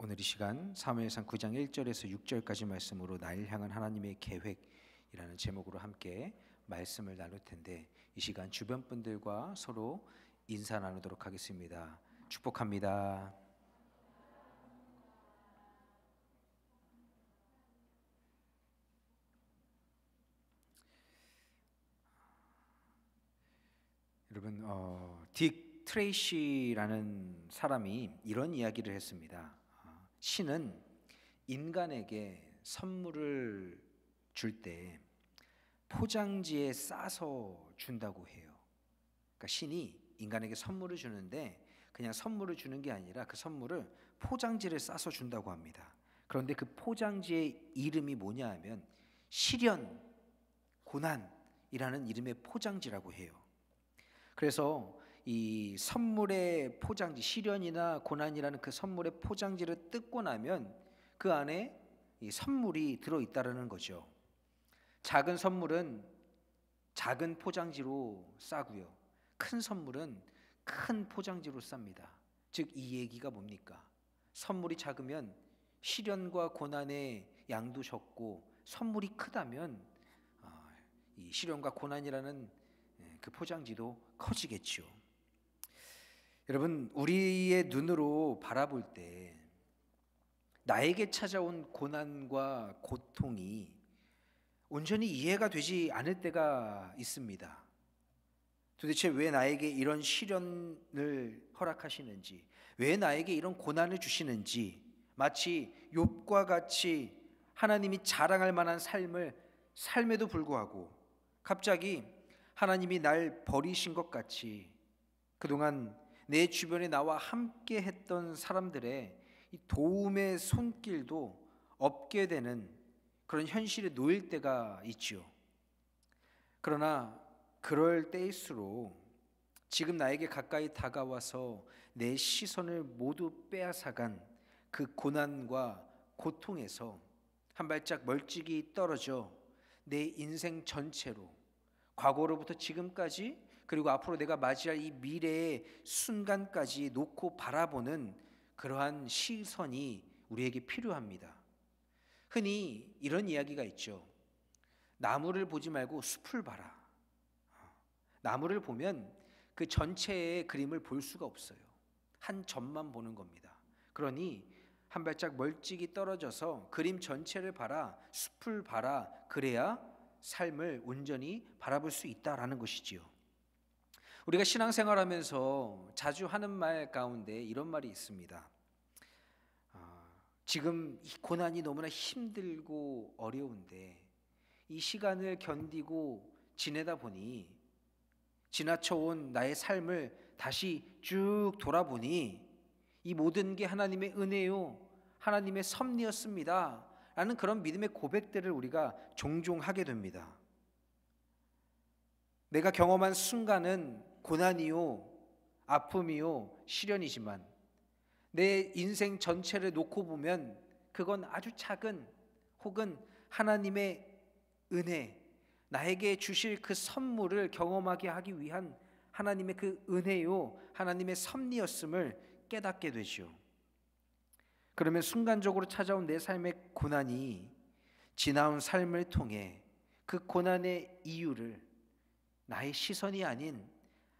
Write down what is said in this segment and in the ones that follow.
오늘 이 시간 사무엘상 9장 1절에서 6절까지 말씀으로 나를 향한 하나님의 계획이라는 제목으로 함께 말씀을 나눌 텐데, 이 시간 주변 분들과 서로 인사 나누도록 하겠습니다. 축복합니다. 여러분, 딕 트레이시라는 사람이 이런 이야기를 했습니다. 신은 인간에게 선물을 줄 때 포장지에 싸서 준다고 해요. 그러니까 신이 인간에게 선물을 주는데 그냥 선물을 주는 게 아니라 그 선물을 포장지를 싸서 준다고 합니다. 그런데 그 포장지의 이름이 뭐냐 하면 시련, 고난이라는 이름의 포장지라고 해요. 그래서 이 선물의 포장지, 시련이나 고난이라는 그 선물의 포장지를 뜯고 나면 그 안에 이 선물이 들어있다라는 거죠. 작은 선물은 작은 포장지로 싸고요, 큰 선물은 큰 포장지로 쌉니다. 즉 이 얘기가 뭡니까? 선물이 작으면 시련과 고난의 양도 적고, 선물이 크다면 이 시련과 고난이라는 그 포장지도 커지겠죠. 여러분, 우리의 눈으로 바라볼 때 나에게 찾아온 고난과 고통이 온전히 이해가 되지 않을 때가 있습니다. 도대체 왜 나에게 이런 시련을 허락하시는지, 왜 나에게 이런 고난을 주시는지, 마치 욥과 같이 하나님이 자랑할 만한 삶을 삶에도 불구하고 갑자기 하나님이 날 버리신 것 같이 그동안 내 주변에 나와 함께 했던 사람들의 이 도움의 손길도 없게 되는 그런 현실에 놓일 때가 있죠. 그러나 그럴 때일수록 지금 나에게 가까이 다가와서 내 시선을 모두 빼앗아간 그 고난과 고통에서 한 발짝 멀찍이 떨어져 내 인생 전체로, 과거로부터 지금까지, 그리고 앞으로 내가 맞이할 이 미래의 순간까지 놓고 바라보는 그러한 시선이 우리에게 필요합니다. 흔히 이런 이야기가 있죠. 나무를 보지 말고 숲을 봐라. 나무를 보면 그 전체의 그림을 볼 수가 없어요. 한 점만 보는 겁니다. 그러니 한 발짝 멀찍이 떨어져서 그림 전체를 봐라, 숲을 봐라. 그래야 삶을 온전히 바라볼 수 있다라는 것이지요. 우리가 신앙생활하면서 자주 하는 말 가운데 이런 말이 있습니다. 지금 이 고난이 너무나 힘들고 어려운데 이 시간을 견디고 지내다 보니, 지나쳐온 나의 삶을 다시 쭉 돌아보니 이 모든 게 하나님의 은혜요, 하나님의 섭리였습니다 라는 그런 믿음의 고백들을 우리가 종종 하게 됩니다. 내가 경험한 순간은 고난이요, 아픔이요, 시련이지만 내 인생 전체를 놓고 보면 그건 아주 작은, 혹은 하나님의 은혜, 나에게 주실 그 선물을 경험하게 하기 위한 하나님의 그 은혜요, 하나님의 섭리였음을 깨닫게 되죠. 그러면 순간적으로 찾아온 내 삶의 고난이 지나온 삶을 통해 그 고난의 이유를 나의 시선이 아닌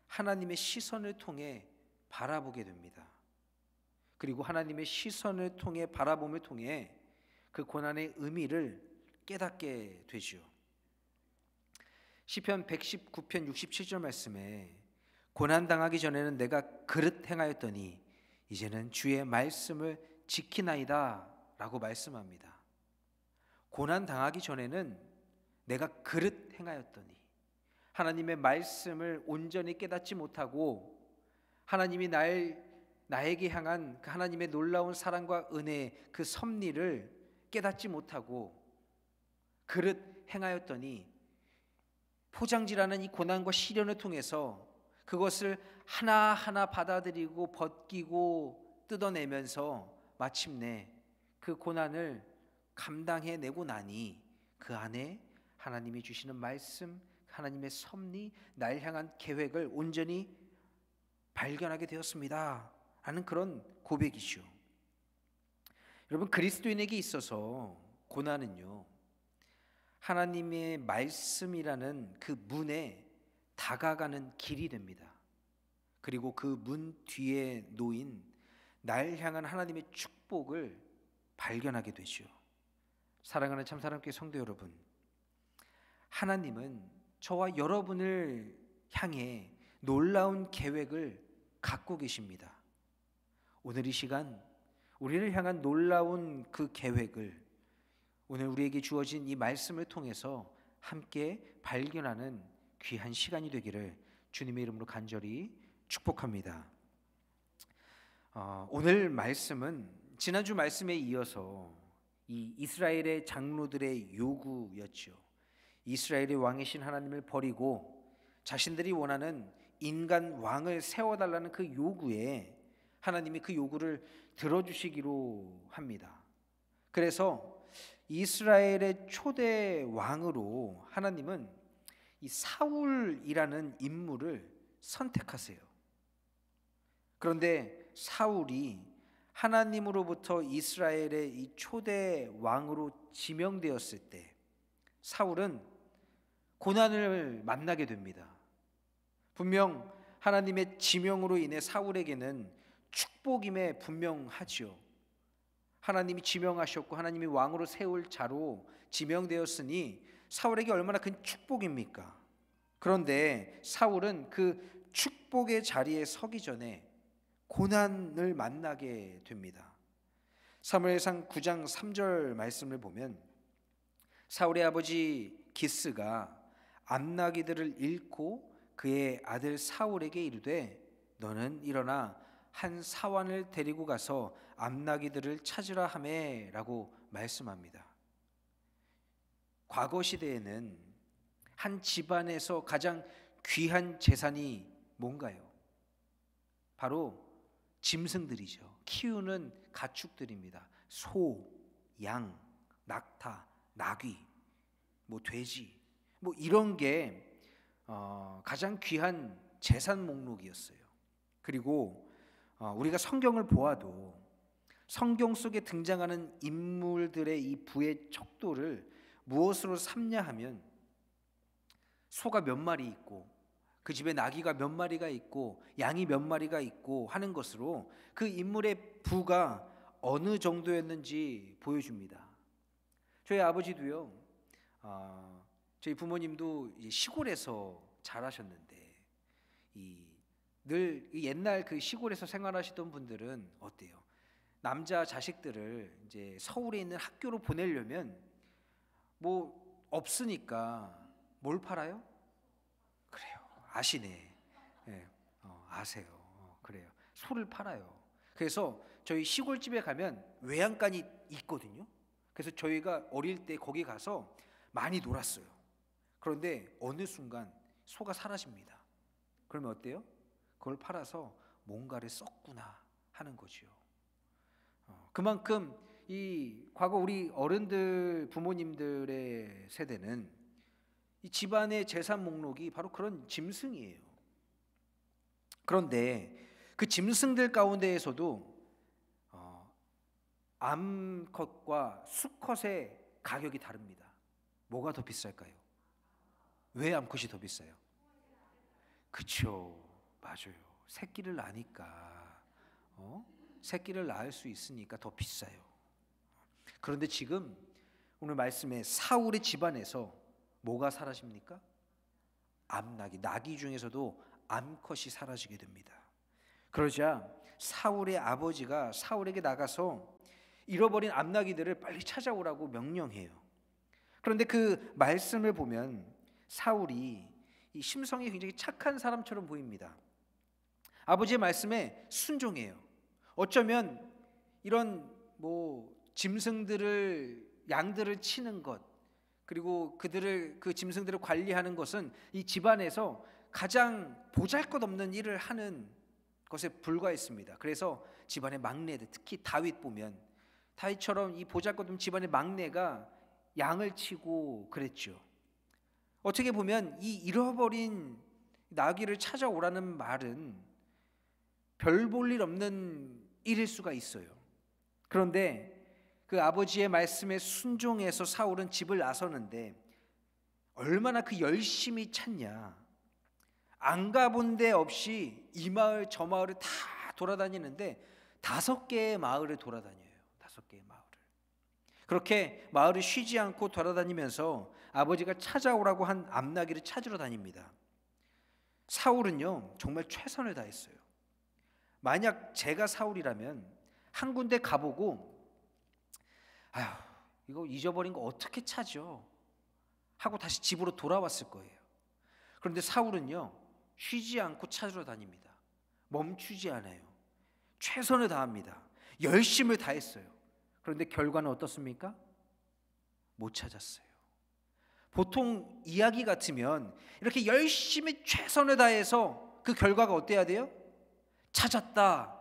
하나님의 시선을 통해 바라보게 됩니다. 그리고 하나님의 시선을 통해 바라봄을 통해 그 고난의 의미를 깨닫게 되죠. 시편 119편 67절 말씀에 고난당하기 전에는 내가 그릇 행하였더니 이제는 주의 말씀을 지키나이다 라고 말씀합니다. 고난당하기 전에는 내가 그릇 행하였더니, 하나님의 말씀을 온전히 깨닫지 못하고 하나님이 나에게 향한 그 하나님의 놀라운 사랑과 은혜, 그 섭리를 깨닫지 못하고 그릇 행하였더니, 포장지라는 이 고난과 시련을 통해서 그것을 하나하나 받아들이고 벗기고 뜯어내면서 마침내 그 고난을 감당해내고 나니 그 안에 하나님이 주시는 말씀, 하나님의 섭리, 날 향한 계획을 온전히 발견하게 되었습니다 하는 그런 고백이죠. 여러분, 그리스도인에게 있어서 고난은요, 하나님의 말씀이라는 그 문에 다가가는 길이 됩니다. 그리고 그 문 뒤에 놓인 날 향한 하나님의 축복을 발견하게 되죠. 사랑하는 참사랑교회 성도 여러분, 하나님은 저와 여러분을 향해 놀라운 계획을 갖고 계십니다. 오늘 이 시간 우리를 향한 놀라운 그 계획을 오늘 우리에게 주어진 이 말씀을 통해서 함께 발견하는 귀한 시간이 되기를 주님의 이름으로 간절히 축복합니다. 오늘 말씀은 지난주 말씀에 이어서 이 이스라엘의 장로들의 요구였죠. 이스라엘의 왕이신 하나님을 버리고 자신들이 원하는 인간 왕을 세워달라는 그 요구에 하나님이 그 요구를 들어주시기로 합니다. 그래서 이스라엘의 초대 왕으로 하나님은 이 사울이라는 인물을 선택하세요. 그런데 사울이 하나님으로부터 이스라엘의 이 초대 왕으로 지명되었을 때 사울은 고난을 만나게 됩니다. 분명 하나님의 지명으로 인해 사울에게는 축복임에 분명하지요. 하나님이 지명하셨고 하나님이 왕으로 세울 자로 지명되었으니 사울에게 얼마나 큰 축복입니까? 그런데 사울은 그 축복의 자리에 서기 전에 고난을 만나게 됩니다. 사무엘상 9장 3절 말씀을 보면 사울의 아버지 기스가 암나기들을 잃고 그의 아들 사울에게 이르되 너는 일어나 한 사환을 데리고 가서 암나기들을 찾으라 하매라고 말씀합니다. 과거 시대에는 한 집안에서 가장 귀한 재산이 뭔가요? 바로 짐승들이죠. 키우는 가축들입니다. 소, 양, 낙타, 나귀, 돼지, 이런 게 가장 귀한 재산 목록이었어요. 그리고 우리가 성경을 보아도 성경 속에 등장하는 인물들의 이 부의 척도를 무엇으로 삼냐 하면 소가 몇 마리 있고 그 집에 나귀가 몇 마리가 있고 양이 몇 마리가 있고 하는 것으로 그 인물의 부가 어느 정도였는지 보여줍니다. 저희 아버지도요, 저희 부모님도 시골에서 자라셨는데 늘 옛날 그 시골에서 생활하시던 분들은 어때요? 남자 자식들을 이제 서울에 있는 학교로 보내려면 없으니까 뭘 팔아요? 그래요. 아시네. 네, 아세요. 그래요. 소를 팔아요. 그래서 저희 시골집에 가면 외양간이 있거든요. 그래서 저희가 어릴 때 거기 가서 많이 놀았어요. 그런데 어느 순간 소가 사라집니다. 그러면 어때요? 그걸 팔아서 뭔가를 썼구나 하는 거지요. 그만큼 이 과거 우리 어른들 부모님들의 세대는 이 집안의 재산 목록이 바로 그런 짐승이에요. 그런데 그 짐승들 가운데에서도 암컷과 수컷의 가격이 다릅니다. 뭐가 더 비쌀까요? 왜 암컷이 더 비싸요? 그쵸, 맞아요. 새끼를 낳으니까 새끼를 낳을 수 있으니까 더 비싸요. 그런데 지금 오늘 말씀에 사울의 집안에서 뭐가 사라집니까? 암나귀, 나귀 중에서도 암컷이 사라지게 됩니다. 그러자 사울의 아버지가 사울에게 나가서 잃어버린 암나귀들을 빨리 찾아오라고 명령해요. 그런데 그 말씀을 보면 사울이 이 심성이 굉장히 착한 사람처럼 보입니다. 아버지의 말씀에 순종해요. 어쩌면 이런 짐승들을 양들을 치는 것 그리고 그 짐승들을 관리하는 것은 이 집안에서 가장 보잘것없는 일을 하는 것에 불과했습니다. 그래서 집안의 막내들, 특히 다윗 보면 다윗처럼 이 보잘것없는 집안의 막내가 양을 치고 그랬죠. 어떻게 보면 이 잃어버린 나귀를 찾아오라는 말은 별 볼 일 없는 일일 수가 있어요. 그런데 그 아버지의 말씀에 순종해서 사울은 집을 나서는데 얼마나 그 열심히 찾냐. 안 가본 데 없이 이 마을 저 마을을 다 돌아다니는데 5개의 마을을 돌아다녀요. 5개의 마을을. 그렇게 마을을 쉬지 않고 돌아다니면서 아버지가 찾아오라고 한 암나귀를 찾으러 다닙니다. 사울은요 정말 최선을 다했어요. 만약 제가 사울이라면 한 군데 가보고 아휴 이거 잊어버린 거 어떻게 찾죠? 하고 다시 집으로 돌아왔을 거예요. 그런데 사울은요 쉬지 않고 찾으러 다닙니다. 멈추지 않아요. 최선을 다합니다. 열심을 다했어요. 그런데 결과는 어떻습니까? 못 찾았어요. 보통 이야기 같으면 이렇게 열심히 최선을 다해서 그 결과가 어때야 돼요? 찾았다.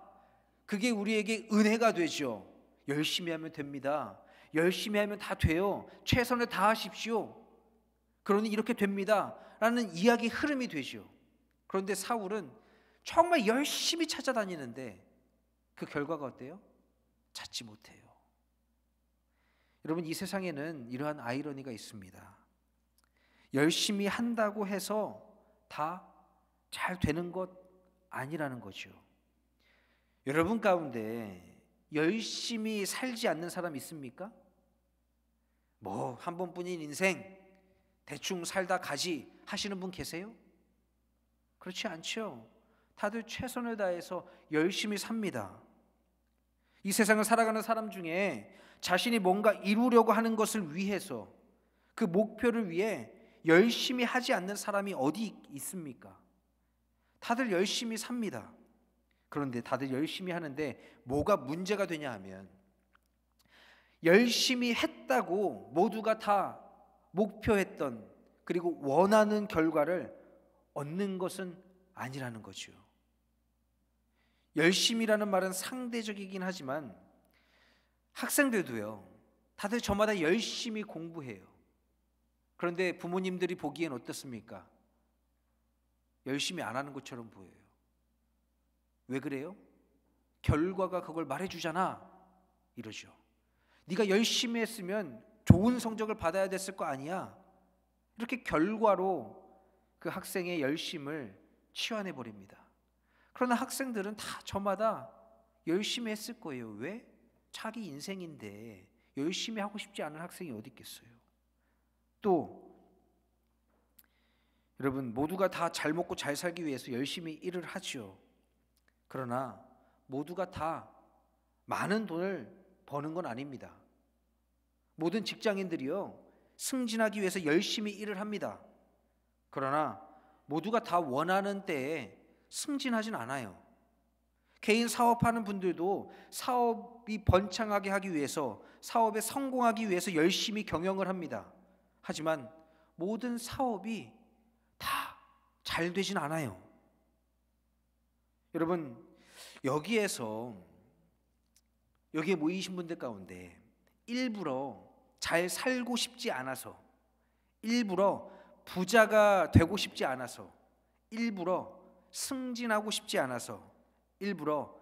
그게 우리에게 은혜가 되죠. 열심히 하면 됩니다. 열심히 하면 다 돼요. 최선을 다하십시오. 그러니 이렇게 됩니다. 라는 이야기 흐름이 되죠. 그런데 사울은 정말 열심히 찾아다니는데 그 결과가 어때요? 찾지 못해요. 여러분 이 세상에는 이러한 아이러니가 있습니다. 열심히 한다고 해서 다 잘 되는 것 아니라는 거죠. 여러분 가운데 열심히 살지 않는 사람 있습니까? 뭐 한 번뿐인 인생 대충 살다 가지 하시는 분 계세요? 그렇지 않죠. 다들 최선을 다해서 열심히 삽니다. 이 세상을 살아가는 사람 중에 자신이 뭔가 이루려고 하는 것을 위해서 그 목표를 위해 열심히 하지 않는 사람이 어디 있습니까? 다들 열심히 삽니다. 그런데 다들 열심히 하는데 뭐가 문제가 되냐 하면 열심히 했다고 모두가 다 목표했던 그리고 원하는 결과를 얻는 것은 아니라는 거죠. 열심이라는 말은 상대적이긴 하지만 학생들도요 다들 저마다 열심히 공부해요. 그런데 부모님들이 보기엔 어떻습니까? 열심히 안 하는 것처럼 보여요. 왜 그래요? 결과가 그걸 말해주잖아 이러죠. 네가 열심히 했으면 좋은 성적을 받아야 됐을 거 아니야. 이렇게 결과로 그 학생의 열심을 치환해 버립니다. 그러나 학생들은 다 저마다 열심히 했을 거예요. 왜? 자기 인생인데 열심히 하고 싶지 않은 학생이 어디 있겠어요. 또 여러분 모두가 다 잘 먹고 잘 살기 위해서 열심히 일을 하죠. 그러나 모두가 다 많은 돈을 버는 건 아닙니다. 모든 직장인들이요 승진하기 위해서 열심히 일을 합니다. 그러나 모두가 다 원하는 때에 승진하진 않아요. 개인 사업하는 분들도 사업이 번창하게 하기 위해서 사업에 성공하기 위해서 열심히 경영을 합니다. 하지만 모든 사업이 다 잘 되진 않아요. 여러분 여기에 모이신 분들 가운데 일부러 잘 살고 싶지 않아서, 일부러 부자가 되고 싶지 않아서, 일부러 승진하고 싶지 않아서, 일부러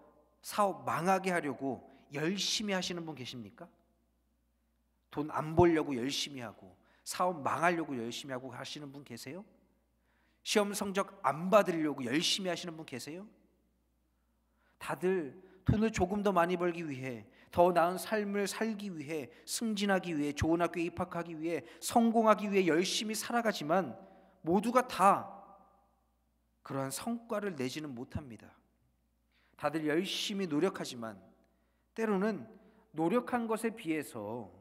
사업 망하게 하려고 열심히 하시는 분 계십니까? 돈 안 벌려고 열심히 하고 사업 망하려고 열심히 하고 하시는 분 계세요? 시험 성적 안 받으려고 열심히 하시는 분 계세요? 다들 돈을 조금 더 많이 벌기 위해, 더 나은 삶을 살기 위해, 승진하기 위해, 좋은 학교에 입학하기 위해, 성공하기 위해 열심히 살아가지만 모두가 다 그러한 성과를 내지는 못합니다. 다들 열심히 노력하지만 때로는 노력한 것에 비해서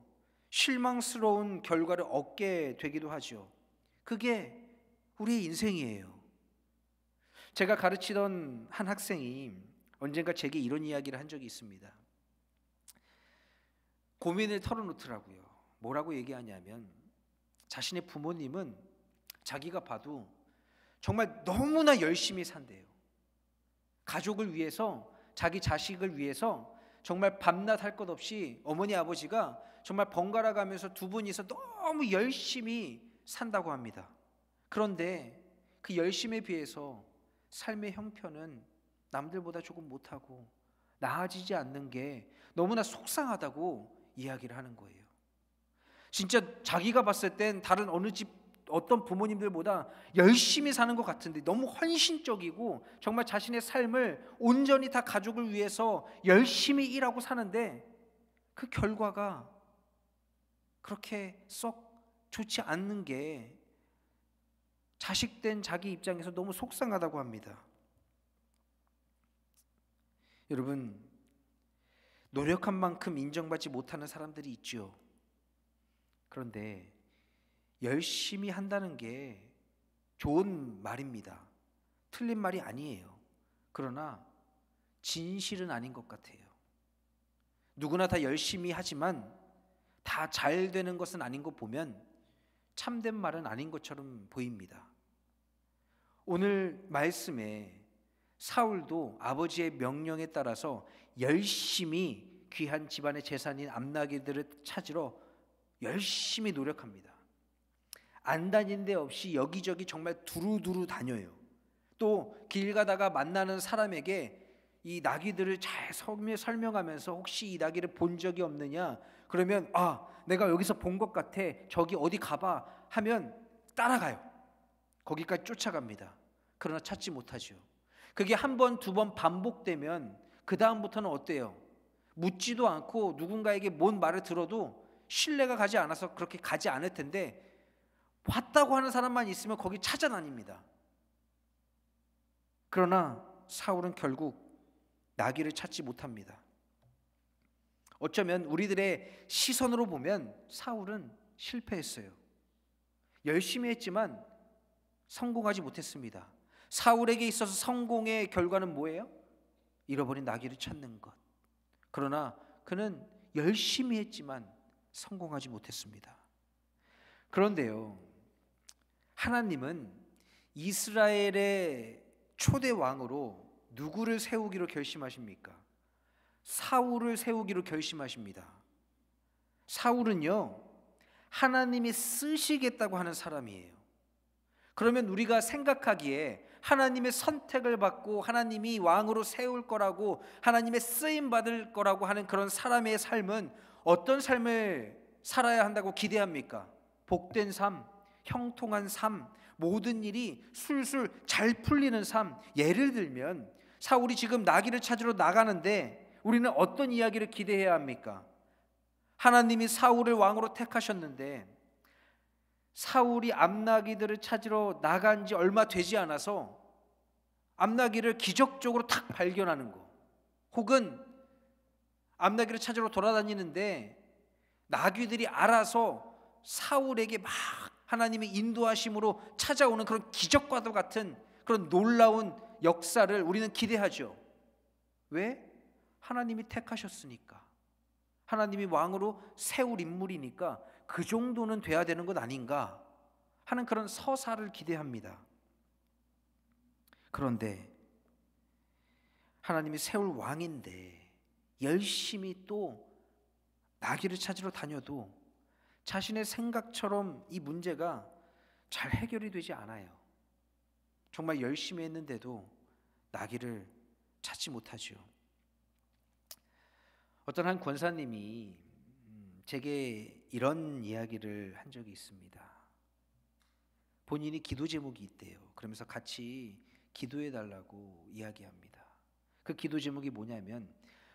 실망스러운 결과를 얻게 되기도 하죠. 그게 우리의 인생이에요. 제가 가르치던 한 학생이 언젠가 제게 이런 이야기를 한 적이 있습니다. 고민을 털어놓더라고요. 뭐라고 얘기하냐면 자신의 부모님은 자기가 봐도 정말 너무나 열심히 산대요. 가족을 위해서, 자기 자식을 위해서 정말 밤낮 할 것 없이 어머니 아버지가 정말 번갈아 가면서 두 분이서 너무 열심히 산다고 합니다. 그런데 그 열심에 비해서 삶의 형편은 남들보다 조금 못하고 나아지지 않는 게 너무나 속상하다고 이야기를 하는 거예요. 진짜 자기가 봤을 땐 다른 어느 집 어떤 부모님들보다 열심히 사는 것 같은데 너무 헌신적이고 정말 자신의 삶을 온전히 다 가족을 위해서 열심히 일하고 사는데 그 결과가 그렇게 썩 좋지 않는 게 자식된 자기 입장에서 너무 속상하다고 합니다. 여러분, 노력한 만큼 인정받지 못하는 사람들이 있죠. 그런데 열심히 한다는 게 좋은 말입니다. 틀린 말이 아니에요. 그러나 진실은 아닌 것 같아요. 누구나 다 열심히 하지만 다 잘 되는 것은 아닌 거 보면 참된 말은 아닌 것처럼 보입니다. 오늘 말씀에 사울도 아버지의 명령에 따라서 열심히 귀한 집안의 재산인 암나귀들을 찾으러 열심히 노력합니다. 안 다닌 데 없이 여기저기 정말 두루두루 다녀요. 또 길 가다가 만나는 사람에게 이 나귀들을 잘 설명하면서 혹시 이 나귀를 본 적이 없느냐? 그러면 내가 여기서 본 것 같아. 저기 어디 가봐 하면 따라가요. 거기까지 쫓아갑니다. 그러나 찾지 못하죠. 그게 한 번, 두 번 반복되면 그 다음부터는 어때요? 묻지도 않고 누군가에게 뭔 말을 들어도 신뢰가 가지 않아서 그렇게 가지 않을 텐데 봤다고 하는 사람만 있으면 거기 찾아다닙니다. 그러나 사울은 결국 나귀를 찾지 못합니다. 어쩌면 우리들의 시선으로 보면 사울은 실패했어요. 열심히 했지만 성공하지 못했습니다. 사울에게 있어서 성공의 결과는 뭐예요? 잃어버린 나귀를 찾는 것. 그러나 그는 열심히 했지만 성공하지 못했습니다. 그런데요, 하나님은 이스라엘의 초대 왕으로 누구를 세우기로 결심하십니까? 사울을 세우기로 결심하십니다. 사울은요, 하나님이 쓰시겠다고 하는 사람이에요. 그러면 우리가 생각하기에 하나님의 선택을 받고 하나님이 왕으로 세울 거라고, 하나님의 쓰임 받을 거라고 하는 그런 사람의 삶은 어떤 삶을 살아야 한다고 기대합니까? 복된 삶, 형통한 삶, 모든 일이 술술 잘 풀리는 삶. 예를 들면 사울이 지금 나귀를 찾으러 나가는데 우리는 어떤 이야기를 기대해야 합니까? 하나님이 사울을 왕으로 택하셨는데 사울이 암나귀들을 찾으러 나간 지 얼마 되지 않아서 암나귀를 기적적으로 탁 발견하는 거, 혹은 암나귀를 찾으러 돌아다니는데 나귀들이 알아서 사울에게 막 하나님의 인도하심으로 찾아오는 그런 기적과도 같은 그런 놀라운 역사를 우리는 기대하죠. 왜? 하나님이 택하셨으니까, 하나님이 왕으로 세울 인물이니까 그 정도는 돼야 되는 것 아닌가 하는 그런 서사를 기대합니다. 그런데 하나님이 세울 왕인데 열심히 또 나귀를 찾으러 다녀도 자신의 생각처럼 이 문제가 잘 해결이 되지 않아요. 정말 열심히 했는데도 나귀를 찾지 못하죠. 어떤 한 권사님이 제게 이런 이야기를 한 적이 있습니다. 본인이 기도 제목이 있대요. 그러면서 같이 기도해 달라고 이야기합니다. 그 기도 제목이 뭐냐면,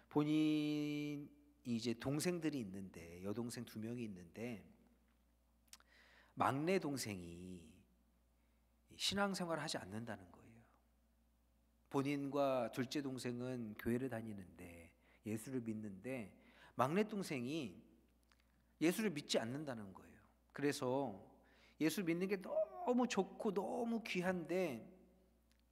본인이 이제 동생들이 있는데, 여동생 2명이 있는데 막내 동생이 신앙생활을 하지 않는다는 거예요. 본인과 둘째 동생은 교회를 다니는데 예수를 믿는데 막내 동생이 예수를 믿지 않는다는 거예요. 그래서 예수 믿는 게 너무 좋고 너무 귀한데,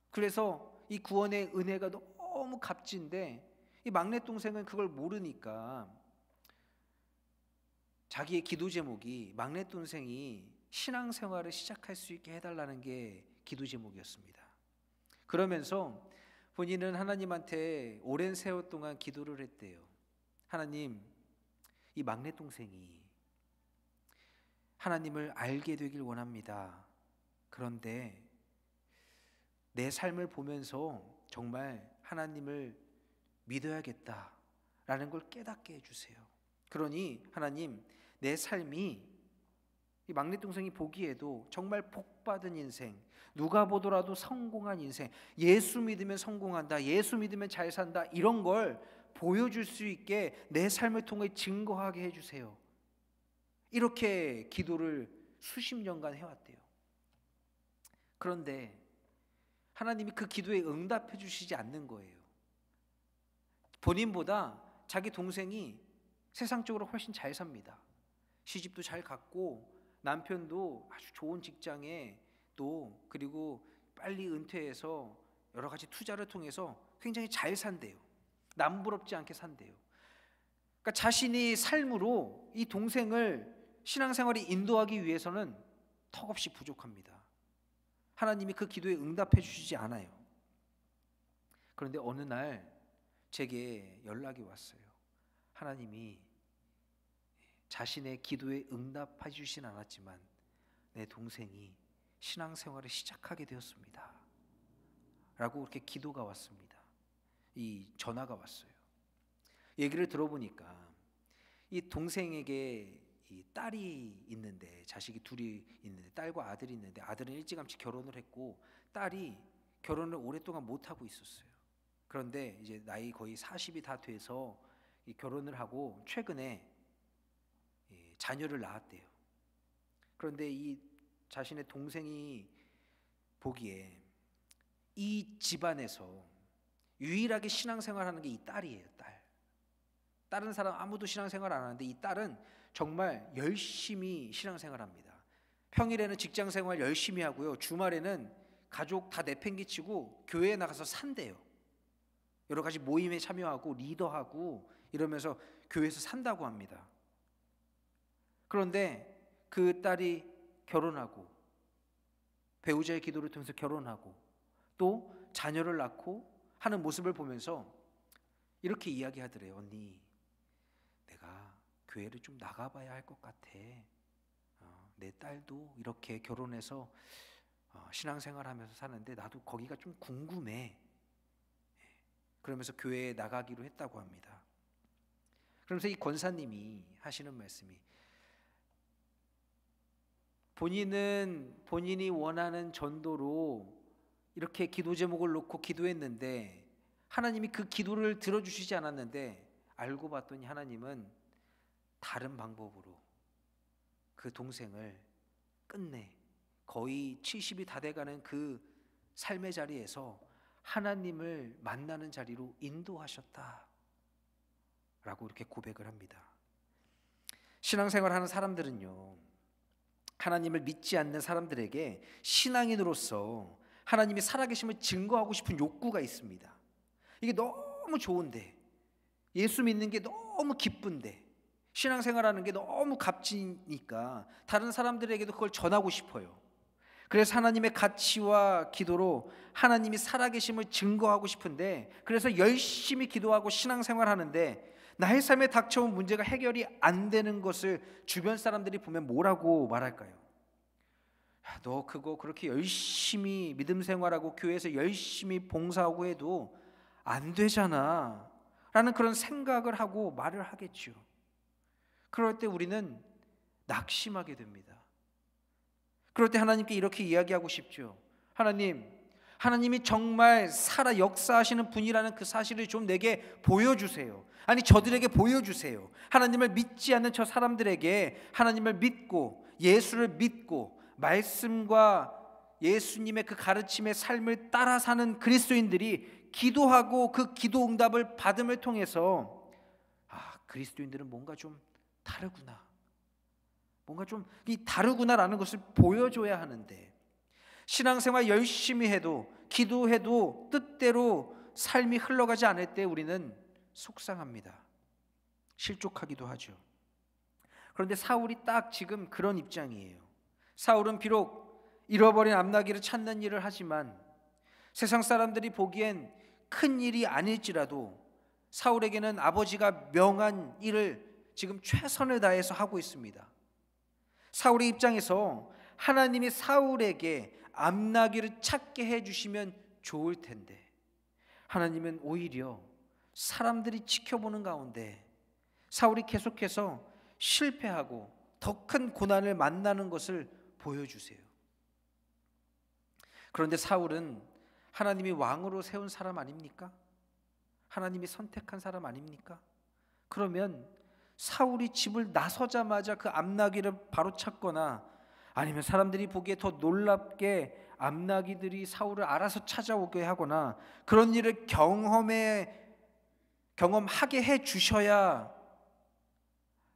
그래서 이 구원의 은혜가 너무 값진데 이 막내 동생은 그걸 모르니까 자기의 기도 제목이 막내 동생이 신앙생활을 시작할 수 있게 해달라는 게 기도 제목이었습니다. 그러면서 본인은 하나님한테 오랜 세월 동안 기도를 했대요. 하나님, 이 막내 동생이 하나님을 알게 되길 원합니다. 그런데 내 삶을 보면서 정말 하나님을 믿어야겠다라는 걸 깨닫게 해주세요. 그러니 하나님, 내 삶이 이 막내 동생이 보기에도 정말 복받은 인생, 누가 보더라도 성공한 인생, 예수 믿으면 성공한다, 예수 믿으면 잘 산다, 이런 걸 보여줄 수 있게 내 삶을 통해 증거하게 해주세요. 이렇게 기도를 수십 년간 해왔대요. 그런데 하나님이 그 기도에 응답해 주시지 않는 거예요. 본인보다 자기 동생이 세상적으로 훨씬 잘 삽니다. 시집도 잘 갔고 남편도 아주 좋은 직장에 또 그리고 빨리 은퇴해서 여러 가지 투자를 통해서 굉장히 잘 산대요. 남부럽지 않게 산대요. 그러니까 자신이 삶으로 이 동생을 신앙생활에 인도하기 위해서는 턱없이 부족합니다. 하나님이 그 기도에 응답해 주시지 않아요. 그런데 어느 날 제게 연락이 왔어요. 하나님이 자신의 기도에 응답해 주진 않았지만 내 동생이 신앙생활을 시작하게 되었습니다 라고 그렇게 기도가 왔습니다. 이 전화가 왔어요. 얘기를 들어보니까 이 동생에게 이 딸이 있는데, 자식이 둘이 있는데, 딸과 아들이 있는데, 아들은 일찌감치 결혼을 했고 딸이 결혼을 오랫동안 못하고 있었어요. 그런데 이제 나이 거의 40이 다 돼서 이 결혼을 하고 최근에 자녀를 낳았대요. 그런데 이 자신의 동생이 보기에 이 집안에서 유일하게 신앙생활하는 게 이 딸이에요. 다른 사람 아무도 신앙생활 안 하는데 이 딸은 정말 열심히 신앙생활합니다. 평일에는 직장생활 열심히 하고요, 주말에는 가족 다 내팽개치고 교회에 나가서 산대요. 여러 가지 모임에 참여하고 리더하고 이러면서 교회에서 산다고 합니다. 그런데 그 딸이 결혼하고 배우자의 기도를 통해서 결혼하고 또 자녀를 낳고 하는 모습을 보면서 이렇게 이야기하더래요. 언니, 내가 교회를 좀 나가봐야 할 것 같아. 내 딸도 이렇게 결혼해서 신앙생활하면서 사는데 나도 거기가 좀 궁금해. 그러면서 교회에 나가기로 했다고 합니다. 그러면서 이 권사님이 하시는 말씀이, 본인이 원하는 전도로 이렇게 기도 제목을 놓고 기도했는데 하나님이 그 기도를 들어주시지 않았는데, 알고 봤더니 하나님은 다른 방법으로 그 동생을 끝내 거의 70이 다 돼가는 그 삶의 자리에서 하나님을 만나는 자리로 인도하셨다 라고 이렇게 고백을 합니다. 신앙생활하는 사람들은요, 하나님을 믿지 않는 사람들에게 신앙인으로서 하나님이 살아계심을 증거하고 싶은 욕구가 있습니다. 이게 너무 좋은데, 예수 믿는 게 너무 기쁜데, 신앙생활하는 게 너무 값지니까 다른 사람들에게도 그걸 전하고 싶어요. 그래서 하나님의 가치와 기도로 하나님이 살아계심을 증거하고 싶은데, 그래서 열심히 기도하고 신앙생활하는데 나의 삶에 닥쳐온 문제가 해결이 안 되는 것을 주변 사람들이 보면 뭐라고 말할까요? 야, 너 그거 그렇게 열심히 믿음 생활하고 교회에서 열심히 봉사하고 해도 안 되잖아 라는 그런 생각을 하고 말을 하겠죠. 그럴 때 우리는 낙심하게 됩니다. 그럴 때 하나님께 이렇게 이야기하고 싶죠. 하나님이 정말 살아 역사하시는 분이라는 그 사실을 좀 내게 보여주세요. 아니, 저들에게 보여주세요. 하나님을 믿지 않는 저 사람들에게 하나님을 믿고 예수를 믿고 말씀과 예수님의 그 가르침의 삶을 따라 사는 그리스도인들이 기도하고 그 기도 응답을 받음을 통해서, 그리스도인들은 뭔가 좀 다르구나, 뭔가 좀 이 다르구나라는 것을 보여줘야 하는데, 신앙생활 열심히 해도 기도해도 뜻대로 삶이 흘러가지 않을 때 우리는 속상합니다. 실족하기도 하죠. 그런데 사울이 딱 지금 그런 입장이에요. 사울은 비록 잃어버린 암나귀를 찾는 일을 하지만 세상 사람들이 보기엔 큰 일이 아닐지라도 사울에게는 아버지가 명한 일을 지금 최선을 다해서 하고 있습니다. 사울의 입장에서 하나님이 사울에게 암나귀를 찾게 해주시면 좋을 텐데, 하나님은 오히려 사람들이 지켜보는 가운데 사울이 계속해서 실패하고 더 큰 고난을 만나는 것을 보여주세요. 그런데 사울은 하나님이 왕으로 세운 사람 아닙니까? 하나님이 선택한 사람 아닙니까? 그러면 사울이 집을 나서자마자 그 암나귀를 바로 찾거나 아니면 사람들이 보기에 더 놀랍게 암나귀들이 사울을 알아서 찾아오게 하거나 그런 일을 경험하게 해 주셔야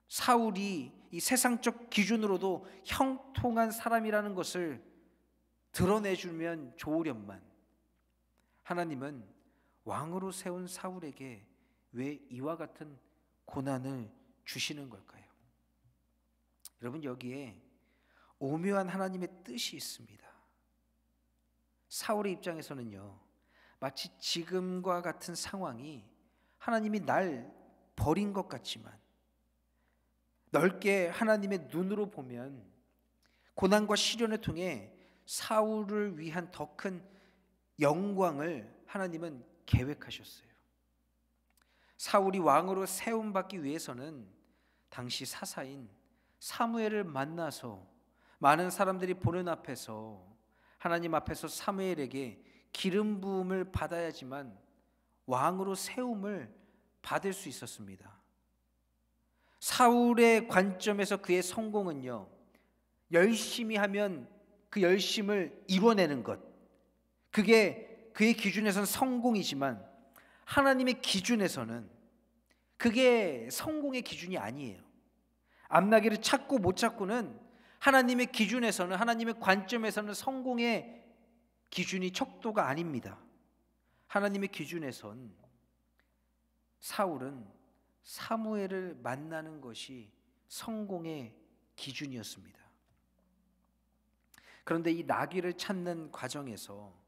사울이 이 세상적 기준으로도 형통한 사람이라는 것을 드러내주면 좋으련만 하나님은 왕으로 세운 사울에게 왜 이와 같은 고난을 주시는 걸까요? 여러분, 여기에 오묘한 하나님의 뜻이 있습니다. 사울의 입장에서는요, 마치 지금과 같은 상황이 하나님이 날 버린 것 같지만 넓게 하나님의 눈으로 보면 고난과 시련을 통해 사울을 위한 더 큰 영광을 하나님은 계획하셨어요. 사울이 왕으로 세움받기 위해서는 당시 사사인 사무엘을 만나서 많은 사람들이 보는 앞에서 하나님 앞에서 사무엘에게 기름 부음을 받아야지만 왕으로 세움을 받을 수 있었습니다. 사울의 관점에서 그의 성공은요, 열심히 하면 그 열심을 이뤄내는 것, 그게 그의 기준에서는 성공이지만 하나님의 기준에서는 그게 성공의 기준이 아니에요. 암나귀를 찾고 못 찾고는 하나님의 기준에서는, 하나님의 관점에서는 성공의 기준이 척도가 아닙니다. 하나님의 기준에선 사울은 사무엘을 만나는 것이 성공의 기준이었습니다. 그런데 이 나귀를 찾는 과정에서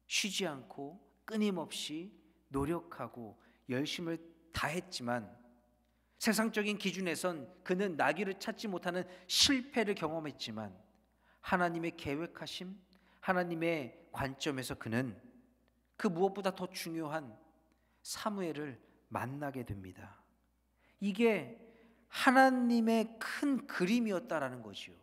쉬지 않고 끊임없이 노력하고 열심을 다했지만 세상적인 기준에선 그는 나귀를 찾지 못하는 실패를 경험했지만 하나님의 계획하심, 하나님의 관점에서 그는 그 무엇보다 더 중요한 사무엘을 만나게 됩니다. 이게 하나님의 큰 그림이었다라는 거지요.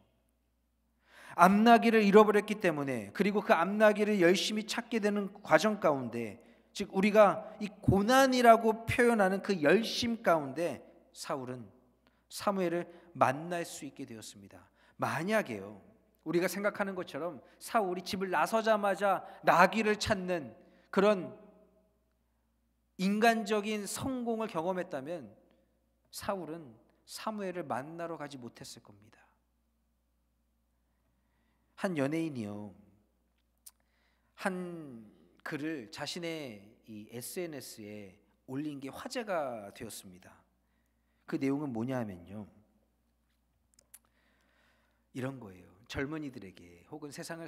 암나귀를 잃어버렸기 때문에, 그리고 그 암나귀를 열심히 찾게 되는 과정 가운데, 즉 우리가 이 고난이라고 표현하는 그 열심 가운데 사울은 사무엘을 만날 수 있게 되었습니다. 만약에요, 우리가 생각하는 것처럼 사울이 집을 나서자마자 나귀를 찾는 그런 인간적인 성공을 경험했다면 사울은 사무엘을 만나러 가지 못했을 겁니다. 한 연예인이요, 한 글을 자신의 이 SNS에 올린 게 화제가 되었습니다. 그 내용은 뭐냐 하면요, 이런 거예요. 젊은이들에게 혹은 세상을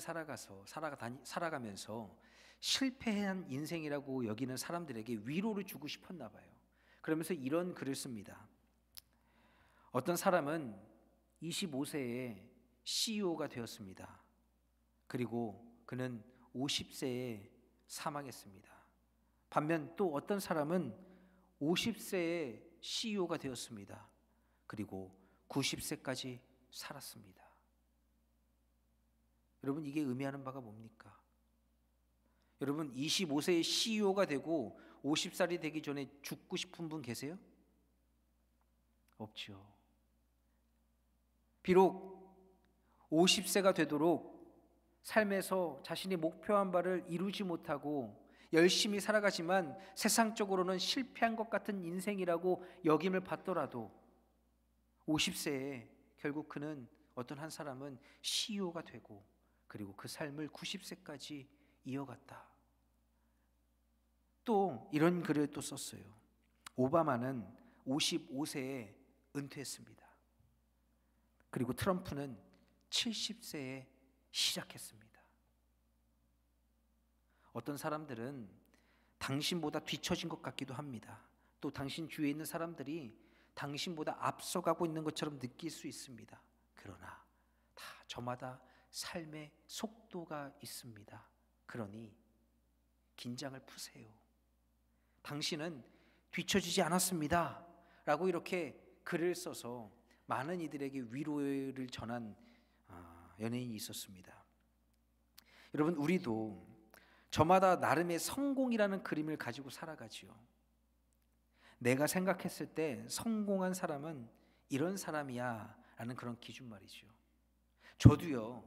살아가면서 실패한 인생이라고 여기는 사람들에게 위로를 주고 싶었나 봐요. 그러면서 이런 글을 씁니다. 어떤 사람은 25세에 CEO가 되었습니다. 그리고 그는 50세에 사망했습니다. 반면 또 어떤 사람은 50세에 CEO가 되었습니다. 그리고 90세까지 살았습니다. 여러분, 이게 의미하는 바가 뭡니까? 여러분, 25세에 CEO가 되고 50살이 되기 전에 죽고 싶은 분 계세요? 없죠. 비록 50세가 되도록 삶에서 자신이 목표한 바를 이루지 못하고 열심히 살아가지만 세상적으로는 실패한 것 같은 인생이라고 여김을 받더라도 50세에 결국 그는, 어떤 한 사람은 CEO가 되고 그리고 그 삶을 90세까지 이어갔다. 또 이런 글을 또 썼어요. 오바마는 55세에 은퇴했습니다. 그리고 트럼프는 70세에 시작했습니다. 어떤 사람들은 당신보다 뒤처진 것 같기도 합니다. 또 당신 주위에 있는 사람들이 당신보다 앞서가고 있는 것처럼 느낄 수 있습니다. 그러나 다 저마다 삶의 속도가 있습니다. 그러니 긴장을 푸세요. 당신은 뒤처지지 않았습니다 라고 이렇게 글을 써서 많은 이들에게 위로를 전한 연예인이 있었습니다. 여러분, 우리도 저마다 나름의 성공이라는 그림을 가지고 살아가지요. 내가 생각했을 때 성공한 사람은 이런 사람이야 라는 그런 기준 말이죠. 저도요,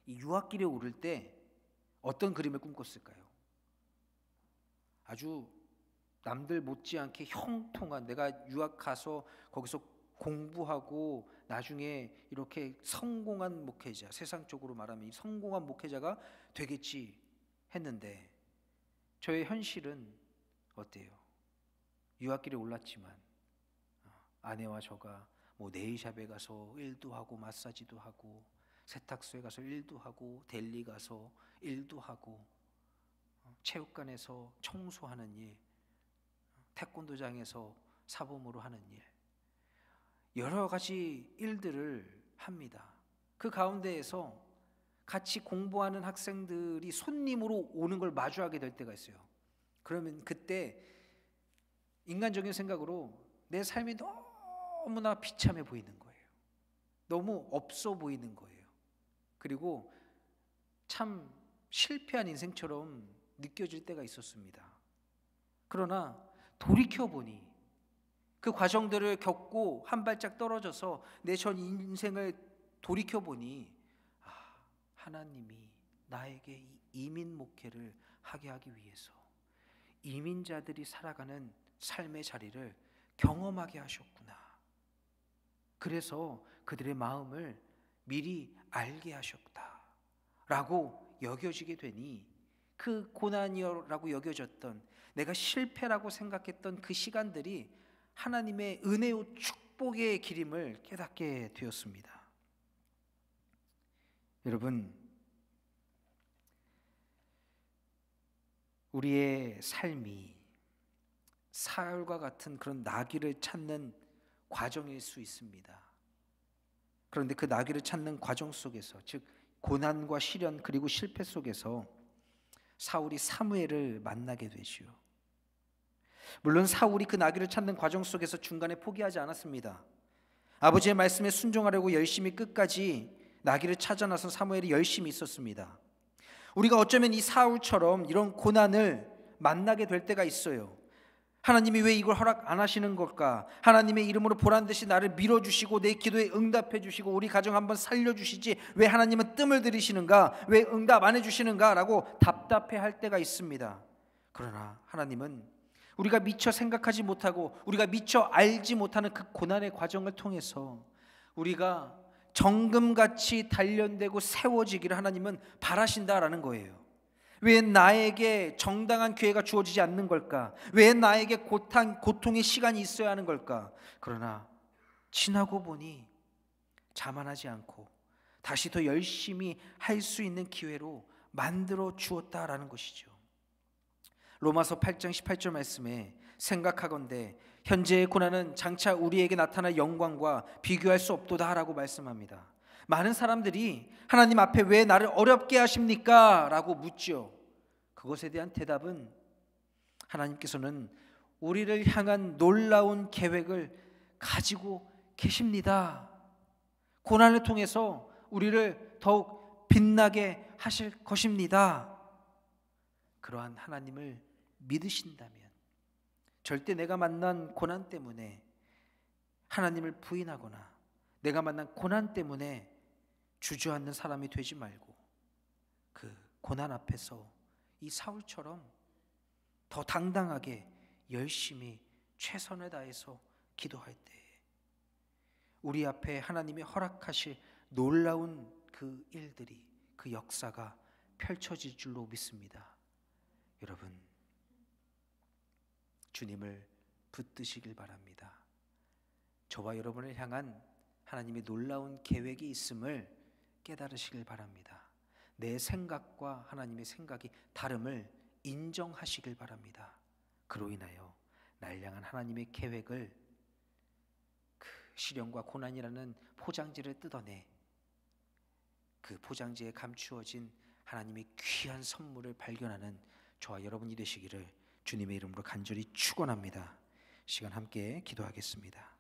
이 유학길에 오를 때 어떤 그림을 꿈꿨을까요? 아주 남들 못지않게 형통한, 내가 유학 가서 거기서 공부하고 나중에 이렇게 성공한 목회자, 세상적으로 말하면 이 성공한 목회자가 되겠지 했는데, 저의 현실은 어때요? 유학길에 올랐지만 아내와 저가 뭐 네일샵에 가서 일도 하고 마사지도 하고 세탁소에 가서 일도 하고 델리 가서 일도 하고 체육관에서 청소하는 일, 태권도장에서 사범으로 하는 일, 여러 가지 일들을 합니다. 그 가운데에서 같이 공부하는 학생들이 손님으로 오는 걸 마주하게 될 때가 있어요. 그러면 그때 인간적인 생각으로 내 삶이 너무나 비참해 보이는 거예요. 너무 없어 보이는 거예요. 그리고 참 실패한 인생처럼 느껴질 때가 있었습니다. 그러나 돌이켜보니 그 과정들을 겪고 한 발짝 떨어져서 내 전 인생을 돌이켜보니 하나님이 나에게 이민 목회를 하게 하기 위해서 이민자들이 살아가는 삶의 자리를 경험하게 하셨구나. 그래서 그들의 마음을 미리 알게 하셨다 라고 여겨지게 되니, 그 고난이라고 여겨졌던, 내가 실패라고 생각했던 그 시간들이 하나님의 은혜요 축복의 길임을 깨닫게 되었습니다. 여러분, 우리의 삶이 사울과 같은 그런 나귀를 찾는 과정일 수 있습니다. 그런데 그 나귀를 찾는 과정 속에서, 즉 고난과 시련 그리고 실패 속에서 사울이 사무엘을 만나게 되지요. 물론 사울이 그 나귀를 찾는 과정 속에서 중간에 포기하지 않았습니다. 아버지의 말씀에 순종하려고 열심히 끝까지 나귀를 찾아 나선 사무엘이 열심히 있었습니다. 우리가 어쩌면 이 사울처럼 이런 고난을 만나게 될 때가 있어요. 하나님이 왜 이걸 허락 안 하시는 걸까? 하나님의 이름으로 보란듯이 나를 밀어주시고 내 기도에 응답해 주시고 우리 가정 한번 살려주시지 왜 하나님은 뜸을 들이시는가? 왜 응답 안 해주시는가? 라고 답답해 할 때가 있습니다. 그러나 하나님은 우리가 미처 생각하지 못하고 우리가 미처 알지 못하는 그 고난의 과정을 통해서 우리가 정금같이 단련되고 세워지기를 하나님은 바라신다라는 거예요. 왜 나에게 정당한 기회가 주어지지 않는 걸까? 왜 나에게 고통의 시간이 있어야 하는 걸까? 그러나 지나고 보니 자만하지 않고 다시 더 열심히 할 수 있는 기회로 만들어 주었다라는 것이죠. 로마서 8장 18절 말씀에 생각하건대 현재의 고난은 장차 우리에게 나타날 영광과 비교할 수 없도다라고 말씀합니다. 많은 사람들이 하나님 앞에 왜 나를 어렵게 하십니까? 라고 묻죠. 그것에 대한 대답은 하나님께서는 우리를 향한 놀라운 계획을 가지고 계십니다. 고난을 통해서 우리를 더욱 빛나게 하실 것입니다. 그러한 하나님을 믿으신다면 절대 내가 만난 고난 때문에 하나님을 부인하거나 내가 만난 고난 때문에 주저앉는 사람이 되지 말고 그 고난 앞에서 이 사울처럼 더 당당하게 열심히 최선을 다해서 기도할 때 우리 앞에 하나님이 허락하실 놀라운 그 일들이, 그 역사가 펼쳐질 줄로 믿습니다. 여러분, 주님을 붙드시길 바랍니다. 저와 여러분을 향한 하나님의 놀라운 계획이 있음을 깨달으시길 바랍니다. 내 생각과 하나님의 생각이 다름을 인정하시길 바랍니다. 그로 인하여 날 향한 하나님의 계획을, 그 시련과 고난이라는 포장지를 뜯어내 그 포장지에 감추어진 하나님의 귀한 선물을 발견하는 저와 여러분이 되시기를 주님의 이름으로 간절히 축원합니다. 시간 함께 기도하겠습니다.